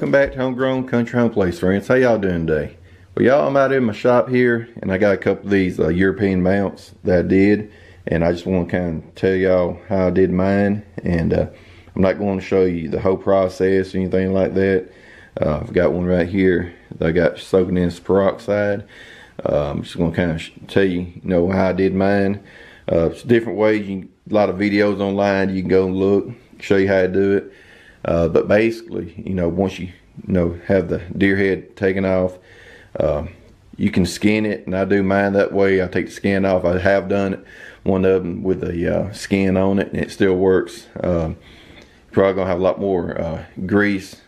Welcome back to Homegrown Country Home Place, friends. How y'all doing today? Well, y'all, I'm out in my shop here, and I got a couple of these European mounts that I did, and I just want to kind of tell y'all how I did mine. And I'm not going to show you the whole process or anything like that. I've got one right here that I got soaking in some peroxide. I'm just going to kind of tell you, how I did mine. It's different ways. A lot of videos online. You can go and look, show you how to do it. But basically, once you have the deer head taken off, you can skin it, and I do mine that way. I take the skin off. I have done it, one of them with the skin on it, and it still works. You're probably gonna have a lot more grease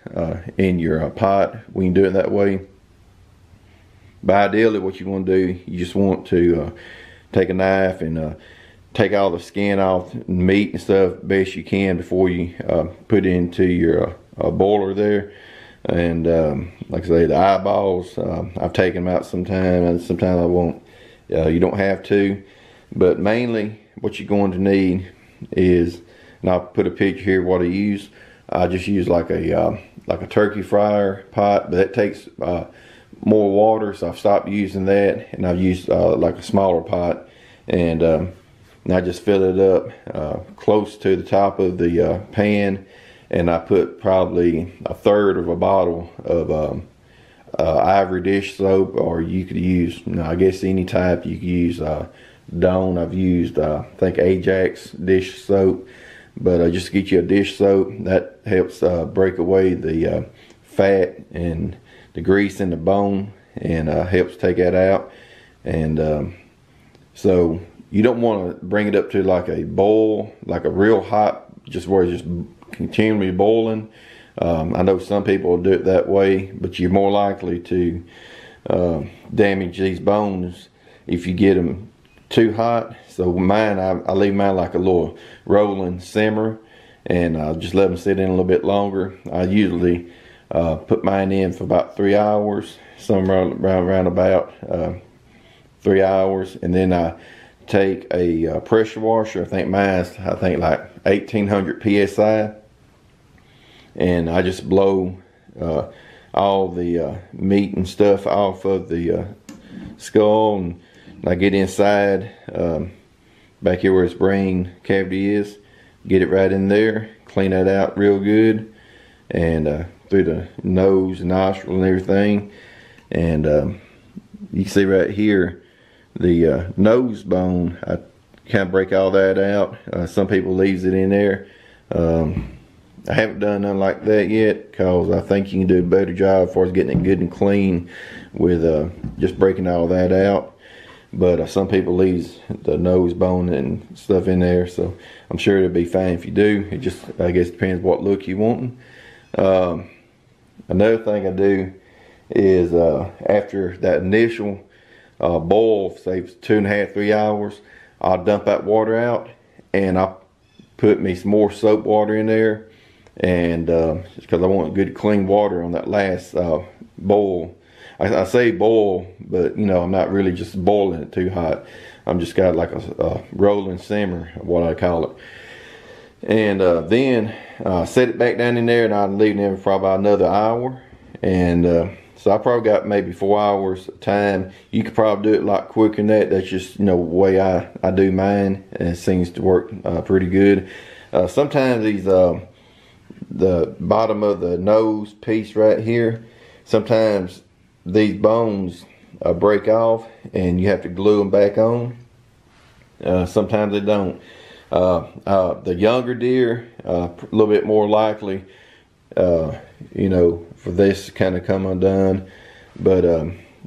in your pot when you do it that way. But ideally, what you want to do, you just want to take a knife and take all the skin off, meat and stuff best you can before you put it into your boiler there. And like I say, the eyeballs, I've taken them out sometimes, and sometimes I won't. You don't have to, but mainly what you're going to need is, and I'll put a picture here of what I use. I just use like a turkey fryer pot, but that takes more water, so I've stopped using that, and I've used like a smaller pot, and I just fill it up close to the top of the pan, and I put probably a third of a bottle of ivory dish soap, or you could use, I guess any type. You could use Dawn. I've used I think Ajax dish soap, but just to get you a dish soap that helps break away the fat and the grease in the bone, and helps take that out. And so you don't want to bring it up to like a boil, like a real hot, just where it's just continually boiling. I know some people will do it that way, but you're more likely to damage these bones if you get them too hot. So mine, I leave mine like a little rolling simmer, and I just let them sit in a little bit longer. I usually put mine in for about 3 hours, somewhere around about 3 hours, and then I take a pressure washer. I think mine's like 1800 psi, and I just blow all the meat and stuff off of the skull, and I get inside back here where its brain cavity is, get it right in there, clean that out real good, and through the nose and nostril and everything. And you can see right here the nose bone. I kind of break all that out. Some people leaves it in there. I haven't done nothing like that yet, because I think you can do a better job as far as getting it good and clean with just breaking all that out. But some people leaves the nose bone and stuff in there, so I'm sure it'll be fine if you do. It just, I guess, depends what look you want. Another thing I do is after that initial boil, say 2.5 to 3 hours, I'll dump that water out, and I'll put me some more soap water in there, and just because I want good clean water on that last boil. I say boil, but I'm not really just boiling it too hot. I'm just got like a rolling simmer, what I call it. And then set it back down in there, and I'll leave it in for about another hour. And so I probably got maybe 4 hours of time. You could probably do it a lot quicker than that. That's just the way I do mine, and it seems to work pretty good. Sometimes these the bottom of the nose piece right here, sometimes these bones break off, and you have to glue them back on. Sometimes they don't. The younger deer, a little bit more likely, for this to kind of come undone. But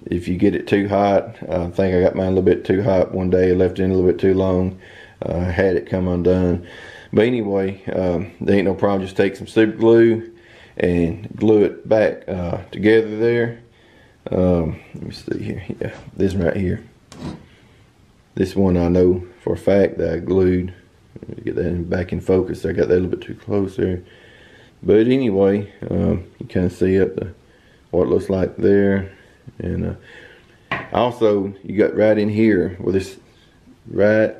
if you get it too hot, I think I got mine a little bit too hot one day. I left it in a little bit too long. Had it come undone. But anyway, there ain't no problem. Just take some super glue and glue it back together there. Let me see here. Yeah, this one right here. This one I know for a fact that I glued. Let me get that back in focus. I got that a little bit too close there. But anyway, you kind of see up what it looks like there. And also, you got right in here with this, right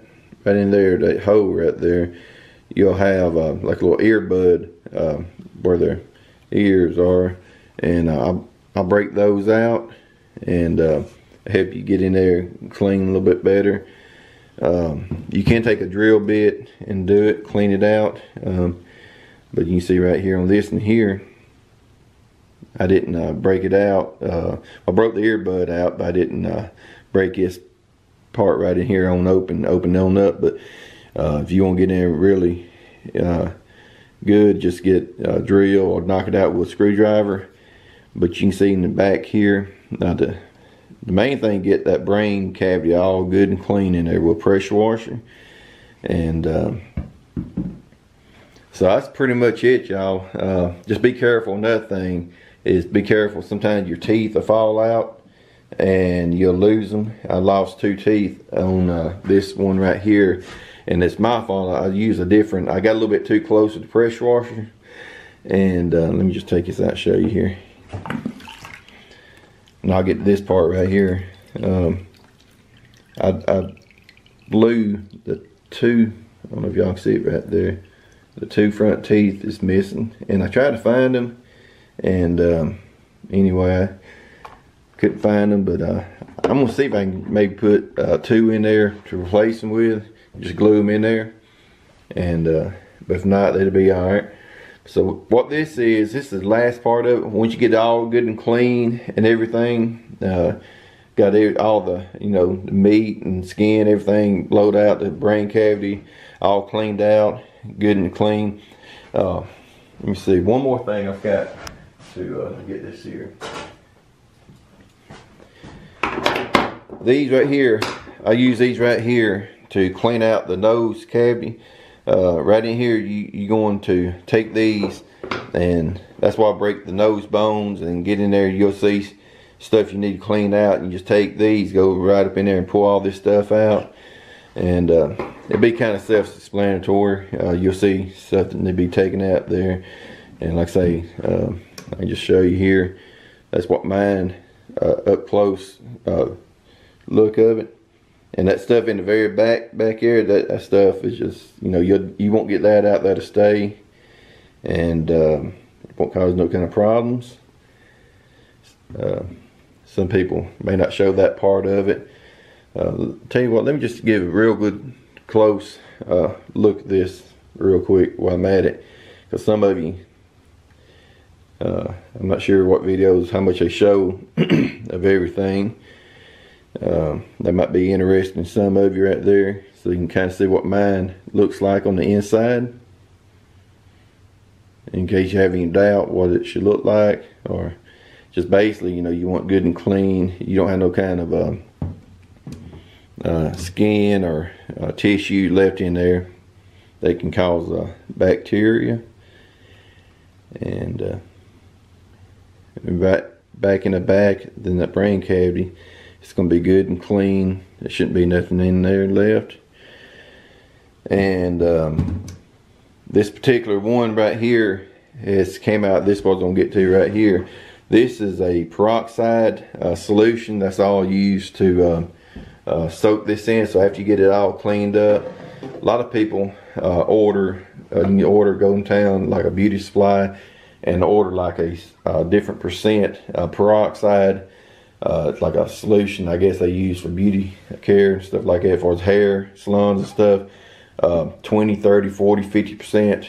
in there, that hole right there, you'll have like a little earbud where their ears are. and I'll break those out and help you get in there and clean a little bit better. You can take a drill bit and do it, clean it out, but you can see right here on this and here, I didn't break it out. I broke the earbud out, but I didn't break this part right in here on open on up. But if you want to get in there really good, just get a drill or knock it out with a screwdriver. But you can see in the back here, now the main thing, get that brain cavity all good and clean in there with a pressure washer. And so that's pretty much it, y'all. Just be careful. Another thing is be careful. Sometimes your teeth will fall out and you'll lose them. I lost 2 teeth on this one right here, and it's my fault. I used a different, I got a little bit too close to the pressure washer. And let me just take this out and show you here. And I'll get this part right here. I blew the 2, I don't know if y'all can see it right there, the 2 front teeth is missing, and I tried to find them, and anyway, I couldn't find them. But I'm gonna see if I can maybe put 2 in there to replace them with, just glue them in there, and but if not, that'll be all right. So what this is the last part of it. Once you get it all good and clean and everything, got all the, you know, the meat and skin, everything blowed out, the brain cavity all cleaned out, good and clean. Let me see, one more thing I've got to get this here. These right here, I use these right here to clean out the nose cavity. Right in here, you're going to take these, and that's why I break the nose bones and get in there. You'll see stuff you need to clean out, and you just take these, go right up in there and pull all this stuff out. And it'll be kind of self-explanatory. You'll see stuff that needs to be taken out there. And like I say, I can just show you here. That's what mine, up close look of it. And that stuff in the very back area, that stuff is just, you know, you won't get that out. That'll stay, and it won't cause no kind of problems. Some people may not show that part of it. Tell you what, let me just give a real good close look at this real quick while I'm at it, because some of you, I'm not sure what videos, how much they show of everything. That might be interesting to some of you right there, so you can kind of see what mine looks like on the inside, in case you have any doubt what it should look like. Or just basically, you know, you want good and clean. You don't have no kind of skin or tissue left in there that can cause bacteria. And back in the back, then that brain cavity, it's going to be good and clean. There shouldn't be nothing in there left. And this particular one right here has came out. This was going to get to right here. This is a peroxide solution. That's all used to soak this in. So after you get it all cleaned up, a lot of people order, you can order, go in town like a beauty supply and order like a different percent peroxide. It's like a solution, I guess, they use for beauty care and stuff like that, for his hair salons and stuff. 20, 30, 40, 50%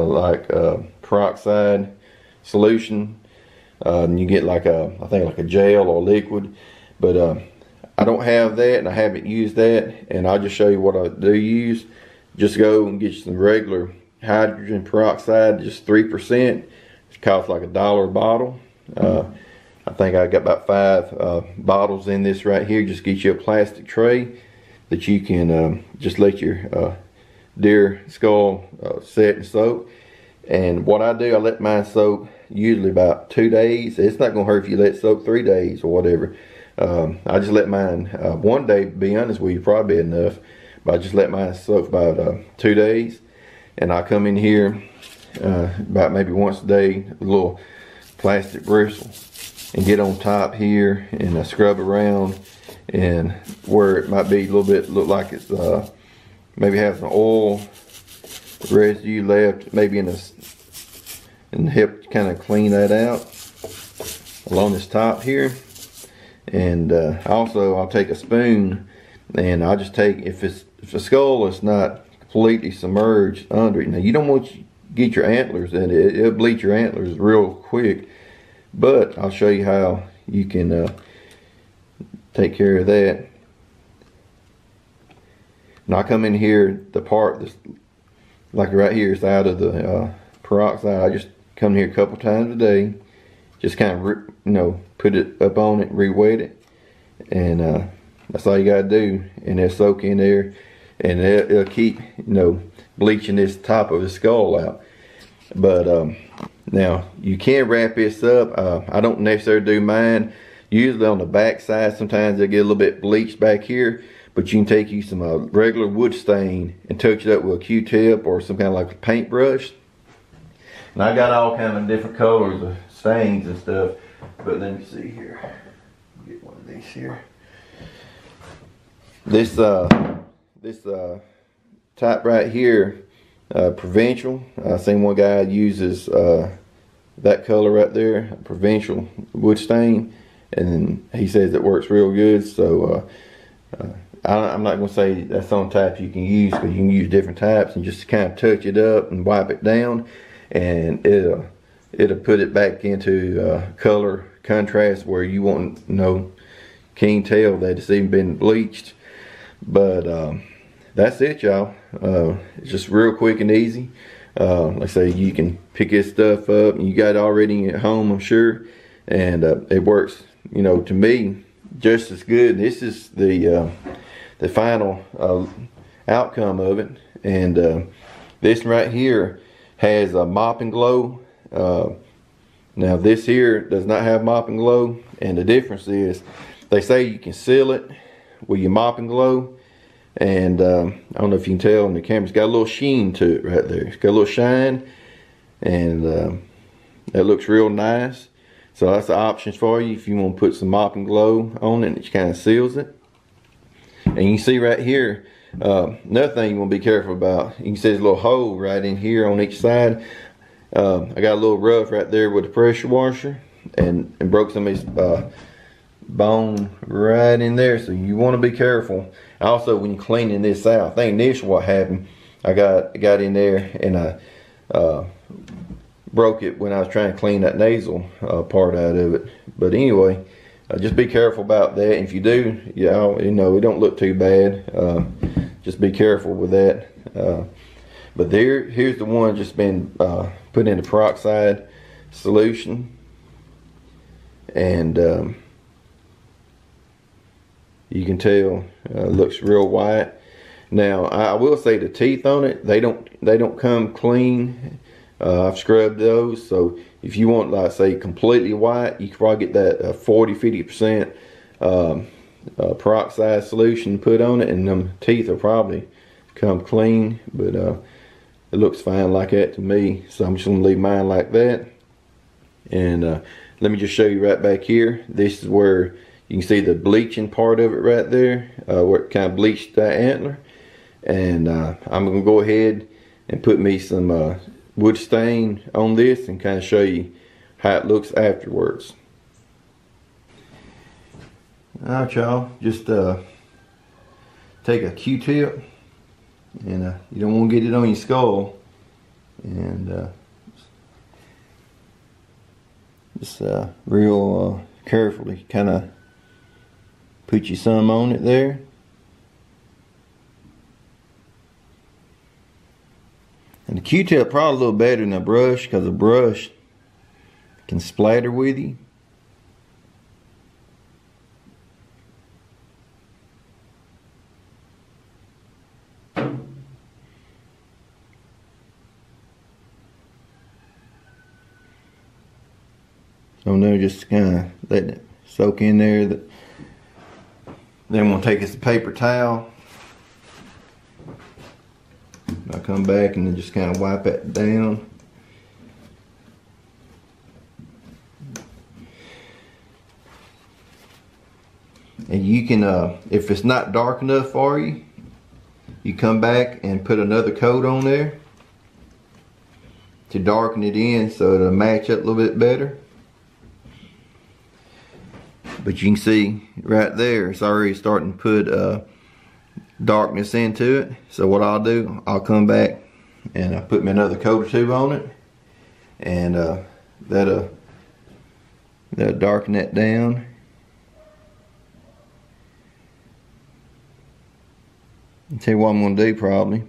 like peroxide solution. And you get like I think like a gel or liquid. But I don't have that, and I haven't used that. And I'll just show you what I do use. Just go and get you some regular hydrogen peroxide, just 3%. It costs like $1 a bottle. I think I got about 5 bottles in this right here. Just get you a plastic tray that you can just let your deer skull set and soak. And what I do, I let mine soak usually about 2 days. It's not gonna hurt if you let it soak 3 days or whatever. I just let mine 1 day, to be honest with you, probably enough. But I just let mine soak about 2 days. And I come in here about maybe once a day with a little plastic bristle, and get on top here and scrub around, and where it might be a little bit, look like it's maybe have some oil residue left, maybe in this, and help kind of clean that out. along this top here. And also I'll take a spoon and I'll just take, if the skull is not completely submerged under it. Now you don't want to get your antlers in it. It'll bleach your antlers real quick. But I'll show you how you can take care of that. Now I come in here, the part that's like right here is out of the peroxide. I just come here a couple times a day, just kind of put it up on it, re-wet it, and that's all you gotta do, and it'll soak in there, and it'll keep bleaching this top of the skull out. But now you can wrap this up. I don't necessarily do mine. Usually on the back side, sometimes they get a little bit bleached back here, but you can take you some regular wood stain and touch it up with a Q-tip or some kind of like a paintbrush. And I got all kind of different colors of stains and stuff, but let me see here. Get one of these here. This type right here, provincial. I seen one guy uses that color right there, provincial wood stain, and he says it works real good. So I'm not going to say that's the only type you can use, because you can use different types and just kind of touch it up and wipe it down, and it'll put it back into color contrast where you won't keen tell that it's even been bleached. But that's it, y'all. It's just real quick and easy. Like I say, you can pick this stuff up and you got it already at home, I'm sure, and it works to me just as good. This is the final outcome of it. And this right here has a mop and glow. Now this here does not have mop and glow, and the difference is they say you can seal it with your mop and glow, and I don't know if you can tell on the camera, it's got a little sheen to it right there. It's got a little shine, and that looks real nice. So that's the options for you if you want to put some mop and glow on it, and it kind of seals it. And you can see right here, another thing you want to be careful about, you can see there's a little hole right in here on each side. I got a little rough right there with the pressure washer, and broke some of his bone right in there, so you want to be careful. Also, when you're cleaning this out, I think initially what happened, I got in there and I broke it when I was trying to clean that nasal part out of it. But anyway, just be careful about that. If you do, it don't look too bad. Just be careful with that. But here's the one just been put in the peroxide solution, and you can tell it looks real white. Now I will say the teeth on it, they don't come clean. I've scrubbed those, so if you want, like say, completely white, you can probably get that 40-50% peroxide solution put on it, and them teeth will probably come clean. But it looks fine like that to me, so I'm just gonna leave mine like that. And let me just show you right back here. This is where you can see the bleaching part of it right there, where it kind of bleached that antler. And I'm gonna go ahead and put me some wood stain on this and kind of show you how it looks afterwards. Alright, y'all, just take a Q-tip, and you don't want to get it on your skull, and just real carefully kind of put you some on it there. And the Q-tip probably a little better than a brush, because a brush can splatter with you. So now just kind of letting it soak in there. Then we'll take us a paper towel. I'll come back and then just kind of wipe it down. And you can, if it's not dark enough for you, you come back and put another coat on there to darken it in so it'll match up a little bit better. But you can see right there, it's already starting to put darkness into it. So what I'll do, I'll come back and I'll put me another coat or two on it, and that'll darken that down. I'll tell you what I'm going to do probably.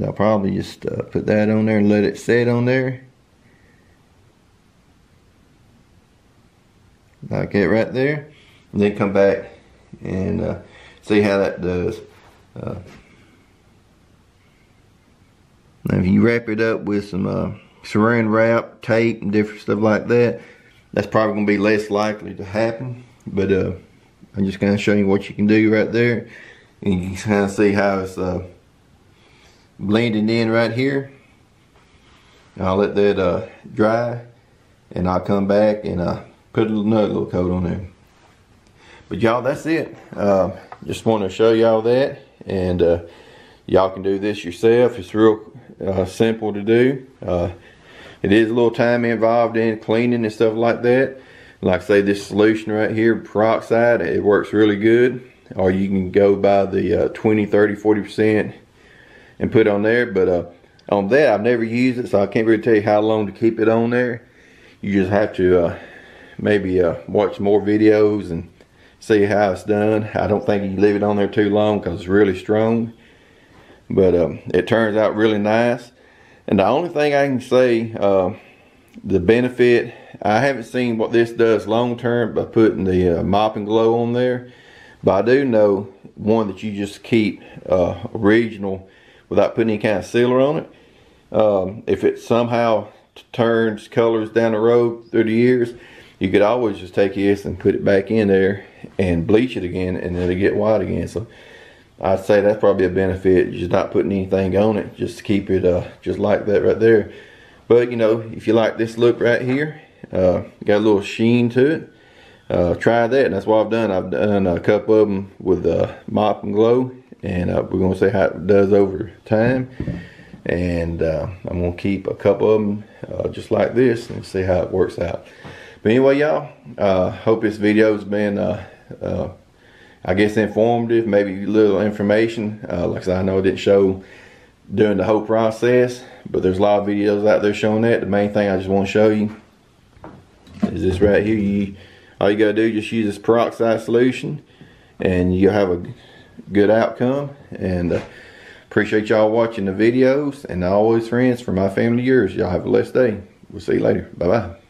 I'll probably just put that on there and let it set on there. Like that right there. And then come back and see how that does. Now if you wrap it up with some saran wrap, tape, and different stuff like that, that's probably going to be less likely to happen. But I'm just going to show you what you can do right there. And you can kind of see how it's blending in right here. I'll let that dry, and I'll come back and put another little coat on there. But y'all, that's it. Just want to show y'all that, and y'all can do this yourself. It's real simple to do. It is a little time involved in cleaning and stuff like that. Like I say, this solution right here, peroxide, it works really good. Or you can go by the 20, 30, 40% and put on there. But on that, I've never used it, so I can't really tell you how long to keep it on there. You just have to maybe watch more videos and see how it's done. I don't think you leave it on there too long because it's really strong. But it turns out really nice. And the only thing I can say, the benefit, I haven't seen what this does long term by putting the Mop and Glow on there. But I do know one that you just keep original without putting any kind of sealer on it. If it somehow turns colors down the road through the years, you could always just take this and put it back in there and bleach it again, and it'll get white again. So I'd say that's probably a benefit, just not putting anything on it, just to keep it just like that right there. But you know, if you like this look right here, got a little sheen to it, try that. And that's what I've done. I've done a couple of them with Mop and Glow, and we're going to see how it does over time. And I'm going to keep a couple of them just like this and see how it works out. But anyway, y'all, hope this video's been I guess informative, maybe a little information. Like I said, I know it didn't show doing the whole process, but there's a lot of videos out there showing that. The main thing I just want to show you is this right here. All you gotta do is just use this peroxide solution, and you'll have a good outcome. And appreciate y'all watching the videos, and always, friends, from my family to yours, y'all have a blessed day. We'll see you later. Bye bye.